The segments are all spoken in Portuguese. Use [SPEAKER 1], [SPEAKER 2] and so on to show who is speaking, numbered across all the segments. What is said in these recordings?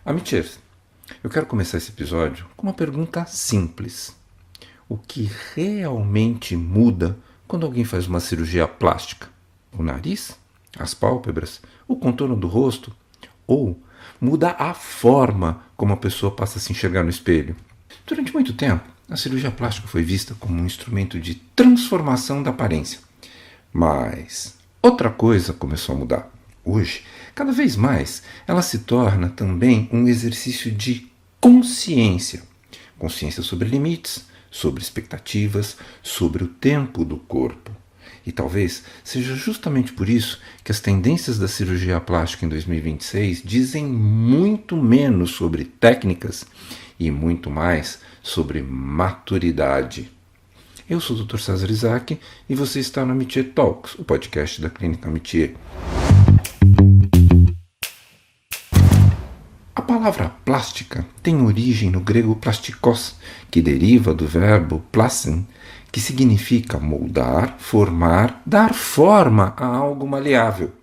[SPEAKER 1] Amichers, eu quero começar esse episódio com uma pergunta simples. O que realmente muda quando alguém faz uma cirurgia plástica? O nariz? As pálpebras? O contorno do rosto? Ou muda a forma como a pessoa passa a se enxergar no espelho? Durante muito tempo, a cirurgia plástica foi vista como um instrumento de transformação da aparência. Mas outra coisa começou a mudar. Hoje, cada vez mais, ela se torna também um exercício de consciência. Consciência sobre limites, sobre expectativas, sobre o tempo do corpo. E talvez seja justamente por isso que as tendências da cirurgia plástica em 2026 dizem muito menos sobre técnicas e muito mais sobre maturidade. Eu sou o Dr. César Isaac e você está no Amichê Talks, o podcast da Clínica Amichê. A palavra plástica tem origem no grego plastikos, que deriva do verbo plasten, que significa moldar, formar, dar forma a algo maleável.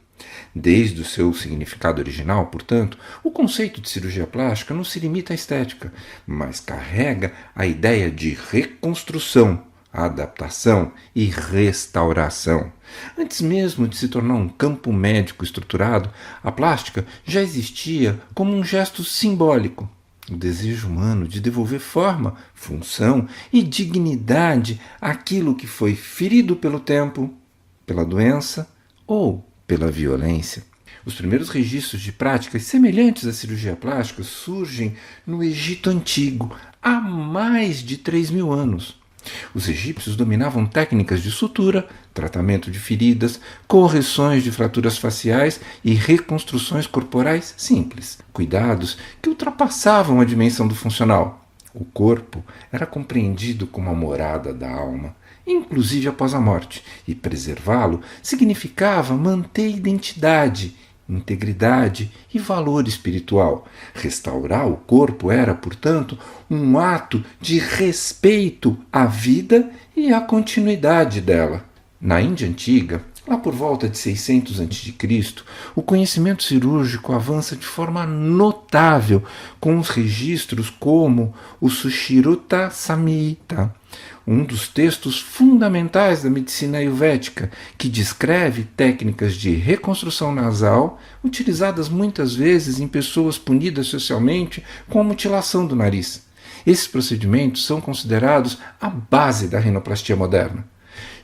[SPEAKER 1] Desde o seu significado original, portanto, o conceito de cirurgia plástica não se limita à estética, mas carrega a ideia de reconstrução, adaptação e restauração. Antes mesmo de se tornar um campo médico estruturado, a plástica já existia como um gesto simbólico. O desejo humano de devolver forma, função e dignidade àquilo que foi ferido pelo tempo, pela doença ou pela violência. Os primeiros registros de práticas semelhantes à cirurgia plástica surgem no Egito Antigo, há mais de 3.000 anos. Os egípcios dominavam técnicas de sutura, tratamento de feridas, correções de fraturas faciais e reconstruções corporais simples, cuidados que ultrapassavam a dimensão do funcional. O corpo era compreendido como a morada da alma, inclusive após a morte, e preservá-lo significava manter identidade, integridade e valor espiritual. Restaurar o corpo era, portanto, um ato de respeito à vida e à continuidade dela. Na Índia Antiga, lá por volta de 600 a.C., o conhecimento cirúrgico avança de forma notável, com os registros como o Sushruta Samhita, um dos textos fundamentais da medicina ayurvédica, que descreve técnicas de reconstrução nasal utilizadas muitas vezes em pessoas punidas socialmente com a mutilação do nariz. Esses procedimentos são considerados a base da rinoplastia moderna.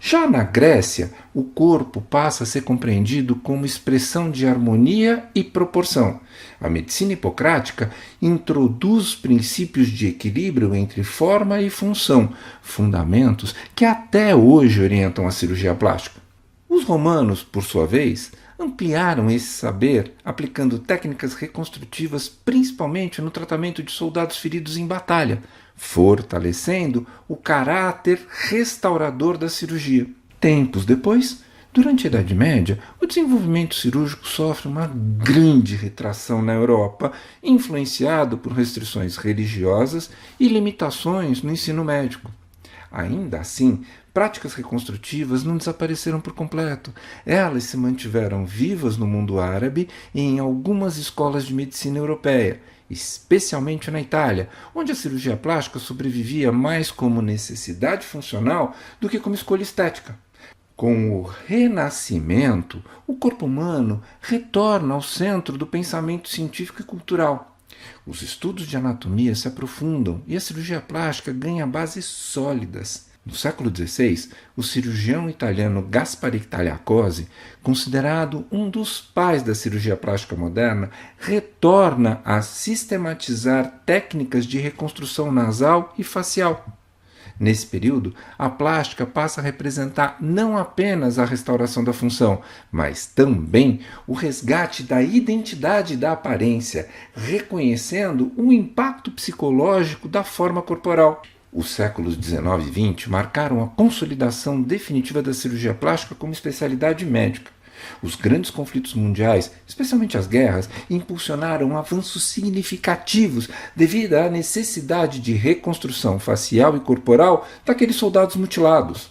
[SPEAKER 1] Já na Grécia, o corpo passa a ser compreendido como expressão de harmonia e proporção. A medicina hipocrática introduz princípios de equilíbrio entre forma e função, fundamentos que até hoje orientam a cirurgia plástica. Os romanos, por sua vez, ampliaram esse saber aplicando técnicas reconstrutivas principalmente no tratamento de soldados feridos em batalha, fortalecendo o caráter restaurador da cirurgia. Tempos depois, durante a Idade Média, o desenvolvimento cirúrgico sofre uma grande retração na Europa, influenciado por restrições religiosas e limitações no ensino médico. Ainda assim, práticas reconstrutivas não desapareceram por completo. Elas se mantiveram vivas no mundo árabe e em algumas escolas de medicina europeia, especialmente na Itália, onde a cirurgia plástica sobrevivia mais como necessidade funcional do que como escolha estética. Com o Renascimento, o corpo humano retorna ao centro do pensamento científico e cultural. Os estudos de anatomia se aprofundam e a cirurgia plástica ganha bases sólidas. No século XVI, o cirurgião italiano Gaspare Tagliacozzi, considerado um dos pais da cirurgia plástica moderna, retorna a sistematizar técnicas de reconstrução nasal e facial. Nesse período, a plástica passa a representar não apenas a restauração da função, mas também o resgate da identidade da aparência, reconhecendo o impacto psicológico da forma corporal. Os séculos XIX e XX marcaram a consolidação definitiva da cirurgia plástica como especialidade médica. Os grandes conflitos mundiais, especialmente as guerras, impulsionaram avanços significativos devido à necessidade de reconstrução facial e corporal daqueles soldados mutilados.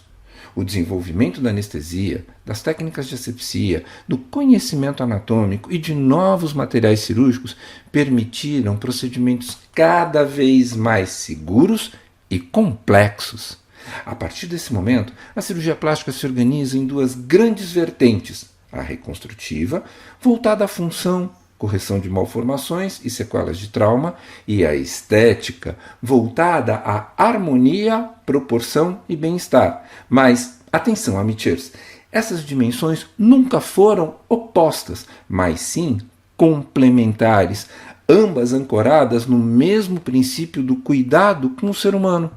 [SPEAKER 1] O desenvolvimento da anestesia, das técnicas de asepsia, do conhecimento anatômico e de novos materiais cirúrgicos permitiram procedimentos cada vez mais seguros e complexos. A partir desse momento, a cirurgia plástica se organiza em duas grandes vertentes: a reconstrutiva, voltada à função, correção de malformações e sequelas de trauma, e a estética, voltada à harmonia, proporção e bem-estar. Mas, atenção, amateurs, essas dimensões nunca foram opostas, mas sim complementares, ambas ancoradas no mesmo princípio do cuidado com o ser humano.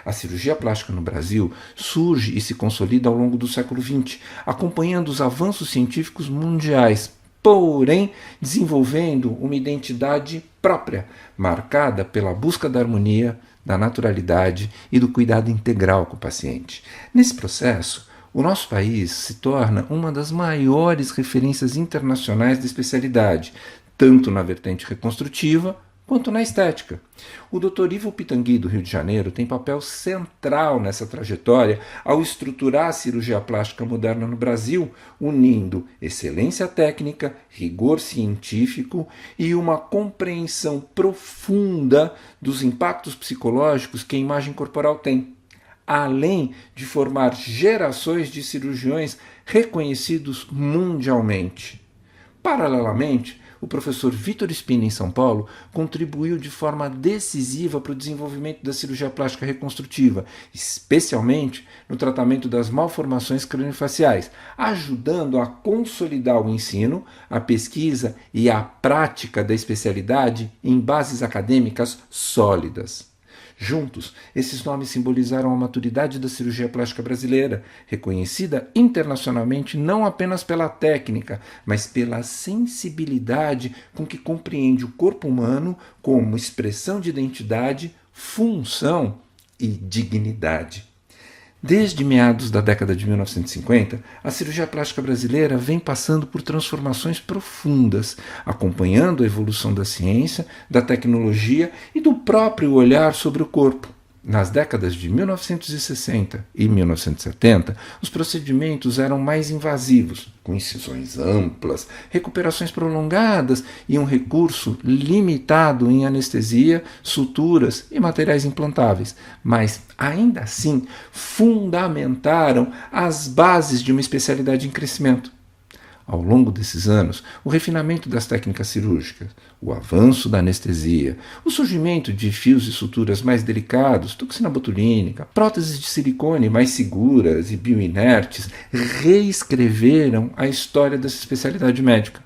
[SPEAKER 1] A cirurgia plástica no Brasil surge e se consolida ao longo do século XX, acompanhando os avanços científicos mundiais, porém desenvolvendo uma identidade própria, marcada pela busca da harmonia, da naturalidade e do cuidado integral com o paciente. Nesse processo, o nosso país se torna uma das maiores referências internacionais da especialidade, tanto na vertente reconstrutiva quanto na estética. O Dr. Ivo Pitangui, do Rio de Janeiro, tem papel central nessa trajetória ao estruturar a cirurgia plástica moderna no Brasil, unindo excelência técnica, rigor científico e uma compreensão profunda dos impactos psicológicos que a imagem corporal tem, além de formar gerações de cirurgiões reconhecidos mundialmente. Paralelamente, o professor Vitor Spina, em São Paulo, contribuiu de forma decisiva para o desenvolvimento da cirurgia plástica reconstrutiva, especialmente no tratamento das malformações craniofaciais, ajudando a consolidar o ensino, a pesquisa e a prática da especialidade em bases acadêmicas sólidas. Juntos, esses nomes simbolizaram a maturidade da cirurgia plástica brasileira, reconhecida internacionalmente não apenas pela técnica, mas pela sensibilidade com que compreende o corpo humano como expressão de identidade, função e dignidade. Desde meados da década de 1950, a cirurgia plástica brasileira vem passando por transformações profundas, acompanhando a evolução da ciência, da tecnologia e do próprio olhar sobre o corpo. Nas décadas de 1960 e 1970, os procedimentos eram mais invasivos, com incisões amplas, recuperações prolongadas e um recurso limitado em anestesia, suturas e materiais implantáveis, mas ainda assim fundamentaram as bases de uma especialidade em crescimento. Ao longo desses anos, o refinamento das técnicas cirúrgicas, o avanço da anestesia, o surgimento de fios e suturas mais delicados, toxina botulínica, próteses de silicone mais seguras e bioinertes, reescreveram a história dessa especialidade médica.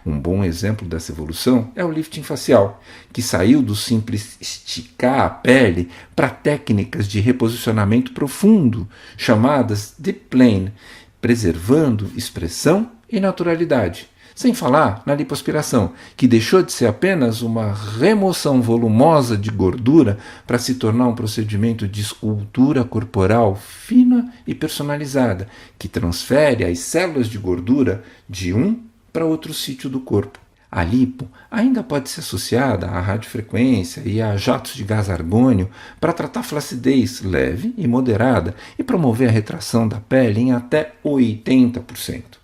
[SPEAKER 1] Um bom exemplo dessa evolução é o lifting facial, que saiu do simples esticar a pele para técnicas de reposicionamento profundo, chamadas deep plane, preservando expressão e naturalidade. Sem falar na lipoaspiração, que deixou de ser apenas uma remoção volumosa de gordura para se tornar um procedimento de escultura corporal fina e personalizada, que transfere as células de gordura de um para outro sítio do corpo. A lipo ainda pode ser associada à radiofrequência e a jatos de gás argônio para tratar flacidez leve e moderada e promover a retração da pele em até 80%.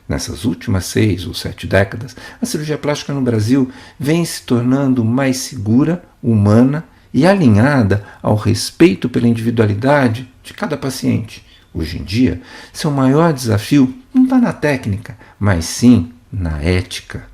[SPEAKER 1] Nessas últimas 6 ou 7 décadas, a cirurgia plástica no Brasil vem se tornando mais segura, humana e alinhada ao respeito pela individualidade de cada paciente. Hoje em dia, seu maior desafio não está na técnica, mas sim na ética,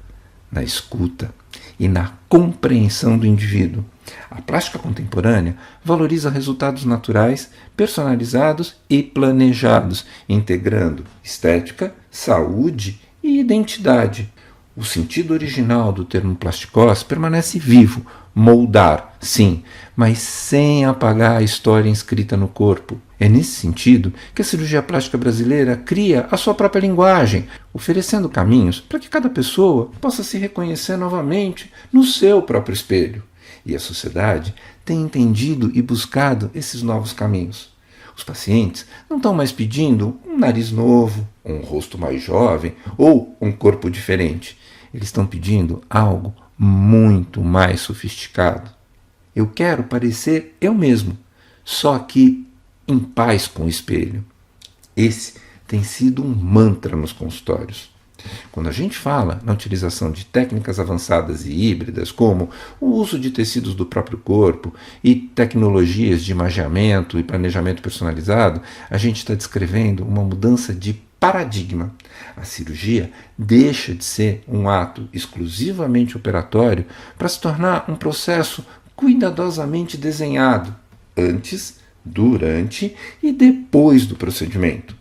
[SPEAKER 1] na escuta e na compreensão do indivíduo. A plástica contemporânea valoriza resultados naturais, personalizados e planejados, integrando estética, saúde e identidade. O sentido original do termo plasticós permanece vivo, moldar, sim, mas sem apagar a história inscrita no corpo. É nesse sentido que a cirurgia plástica brasileira cria a sua própria linguagem, oferecendo caminhos para que cada pessoa possa se reconhecer novamente no seu próprio espelho. E a sociedade tem entendido e buscado esses novos caminhos. Os pacientes não estão mais pedindo um nariz novo, um rosto mais jovem ou um corpo diferente. Eles estão pedindo algo muito mais sofisticado. Eu quero parecer eu mesmo, só que em paz com o espelho. Esse tem sido um mantra nos consultórios. Quando a gente fala na utilização de técnicas avançadas e híbridas, como o uso de tecidos do próprio corpo e tecnologias de imageamento e planejamento personalizado, a gente está descrevendo uma mudança de paradigma. A cirurgia deixa de ser um ato exclusivamente operatório para se tornar um processo cuidadosamente desenhado antes, durante e depois do procedimento.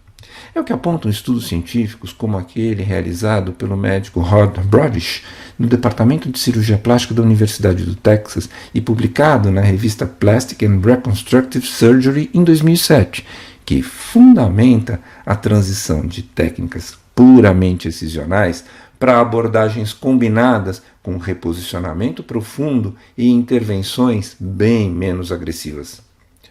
[SPEAKER 1] É o que apontam estudos científicos como aquele realizado pelo médico Rod Brodish no Departamento de Cirurgia Plástica da Universidade do Texas e publicado na revista Plastic and Reconstructive Surgery em 2007, que fundamenta a transição de técnicas puramente excisionais para abordagens combinadas com reposicionamento profundo e intervenções bem menos agressivas.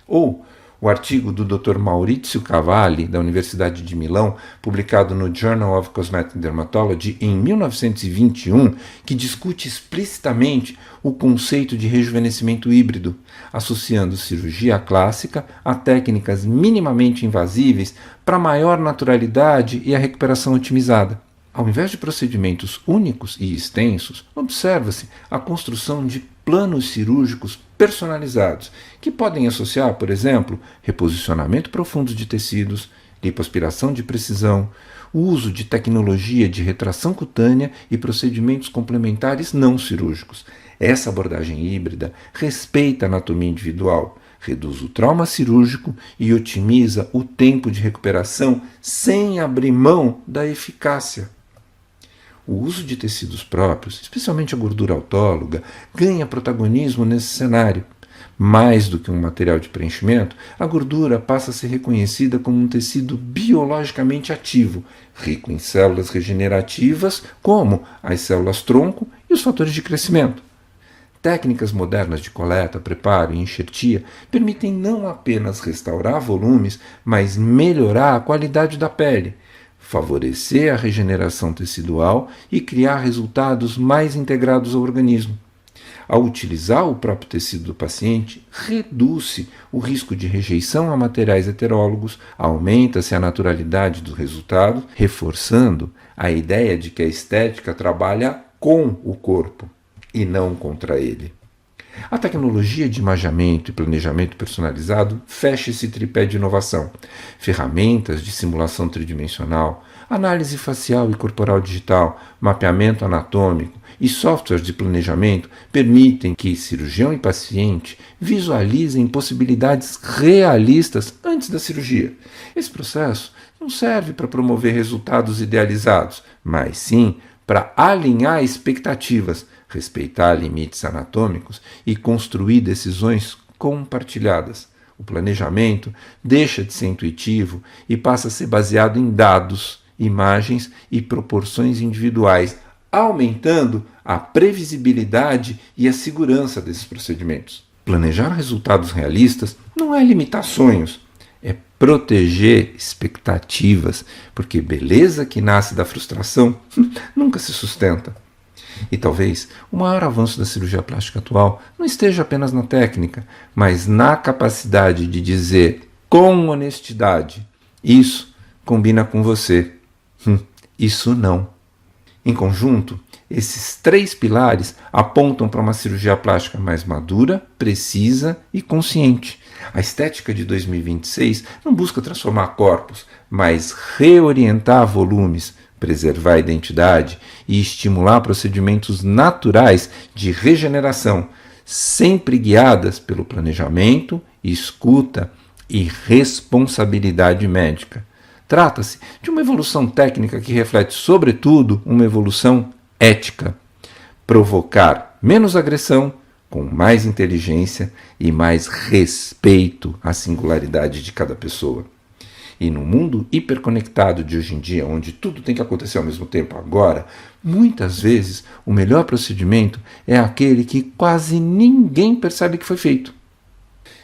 [SPEAKER 1] Ou o artigo do Dr. Maurizio Cavalli, da Universidade de Milão, publicado no Journal of Cosmetic Dermatology em 1921, que discute explicitamente o conceito de rejuvenescimento híbrido, associando cirurgia clássica a técnicas minimamente invasíveis para maior naturalidade e a recuperação otimizada. Ao invés de procedimentos únicos e extensos, observa-se a construção de planos cirúrgicos personalizados, que podem associar, por exemplo, reposicionamento profundo de tecidos, lipoaspiração de precisão, o uso de tecnologia de retração cutânea e procedimentos complementares não cirúrgicos. Essa abordagem híbrida respeita a anatomia individual, reduz o trauma cirúrgico e otimiza o tempo de recuperação sem abrir mão da eficácia. O uso de tecidos próprios, especialmente a gordura autóloga, ganha protagonismo nesse cenário. Mais do que um material de preenchimento, a gordura passa a ser reconhecida como um tecido biologicamente ativo, rico em células regenerativas, como as células-tronco e os fatores de crescimento. Técnicas modernas de coleta, preparo e enxertia permitem não apenas restaurar volumes, mas melhorar a qualidade da pele, favorecer a regeneração tecidual e criar resultados mais integrados ao organismo. Ao utilizar o próprio tecido do paciente, reduz-se o risco de rejeição a materiais heterólogos, aumenta-se a naturalidade do resultado, reforçando a ideia de que a estética trabalha com o corpo e não contra ele. A tecnologia de imageamento e planejamento personalizado fecha esse tripé de inovação. Ferramentas de simulação tridimensional, análise facial e corporal digital, mapeamento anatômico e softwares de planejamento permitem que cirurgião e paciente visualizem possibilidades realistas antes da cirurgia. Esse processo não serve para promover resultados idealizados, mas sim para alinhar expectativas, respeitar limites anatômicos e construir decisões compartilhadas. O planejamento deixa de ser intuitivo e passa a ser baseado em dados, imagens e proporções individuais, aumentando a previsibilidade e a segurança desses procedimentos. Planejar resultados realistas não é limitar sonhos, é proteger expectativas, porque beleza que nasce da frustração nunca se sustenta. E talvez o maior avanço da cirurgia plástica atual não esteja apenas na técnica, mas na capacidade de dizer com honestidade: isso combina com você, isso não. Em conjunto, esses três pilares apontam para uma cirurgia plástica mais madura, precisa e consciente. A estética de 2026 não busca transformar corpos, mas reorientar volumes, preservar a identidade e estimular procedimentos naturais de regeneração, sempre guiadas pelo planejamento, escuta e responsabilidade médica. Trata-se de uma evolução técnica que reflete, sobretudo, uma evolução ética. Provocar menos agressão, com mais inteligência e mais respeito à singularidade de cada pessoa. E no mundo hiperconectado de hoje em dia, onde tudo tem que acontecer ao mesmo tempo agora, muitas vezes o melhor procedimento é aquele que quase ninguém percebe que foi feito.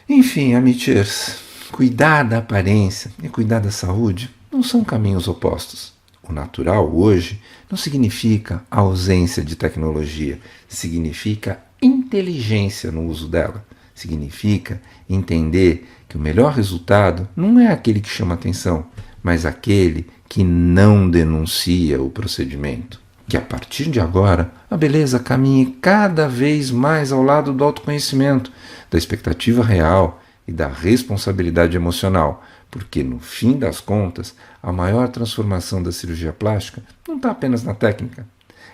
[SPEAKER 1] Enfim, amateurs, cuidar da aparência e cuidar da saúde não são caminhos opostos. O natural hoje não significa ausência de tecnologia, significa inteligência no uso dela. Significa entender que o melhor resultado não é aquele que chama atenção, mas aquele que não denuncia o procedimento. Que a partir de agora, a beleza caminhe cada vez mais ao lado do autoconhecimento, da expectativa real e da responsabilidade emocional, porque no fim das contas, a maior transformação da cirurgia plástica não está apenas na técnica,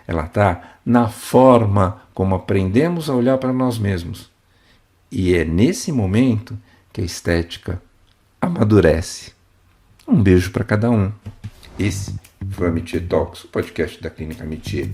[SPEAKER 1] ela está na forma como aprendemos a olhar para nós mesmos. E é nesse momento que a estética amadurece. Um beijo para cada um. Esse foi o Amitié Talks, o podcast da Clínica Amitié,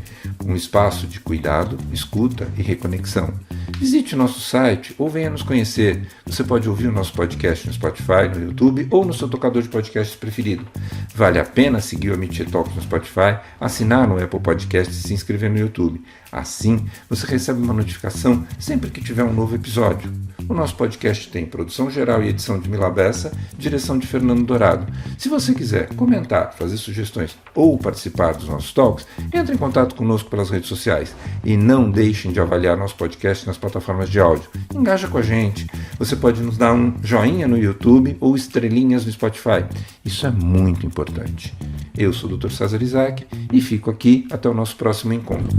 [SPEAKER 1] um espaço de cuidado, escuta e reconexão. Visite o nosso site ou venha nos conhecer. Você pode ouvir o nosso podcast no Spotify, no YouTube ou no seu tocador de podcasts preferido. Vale a pena seguir o Amitié Talks no Spotify, assinar no Apple Podcasts e se inscrever no YouTube. Assim, você recebe uma notificação sempre que tiver um novo episódio. O nosso podcast tem produção geral e edição de Mila Bessa, direção de Fernando Dourado. Se você quiser comentar, fazer sugestões ou participar dos nossos talks, entre em contato conosco pelas redes sociais. E não deixem de avaliar nosso podcast nas plataformas de áudio. Engaja com a gente. Você pode nos dar um joinha no YouTube ou estrelinhas no Spotify. Isso é muito importante. Eu sou o Dr. César Isaac e fico aqui até o nosso próximo encontro.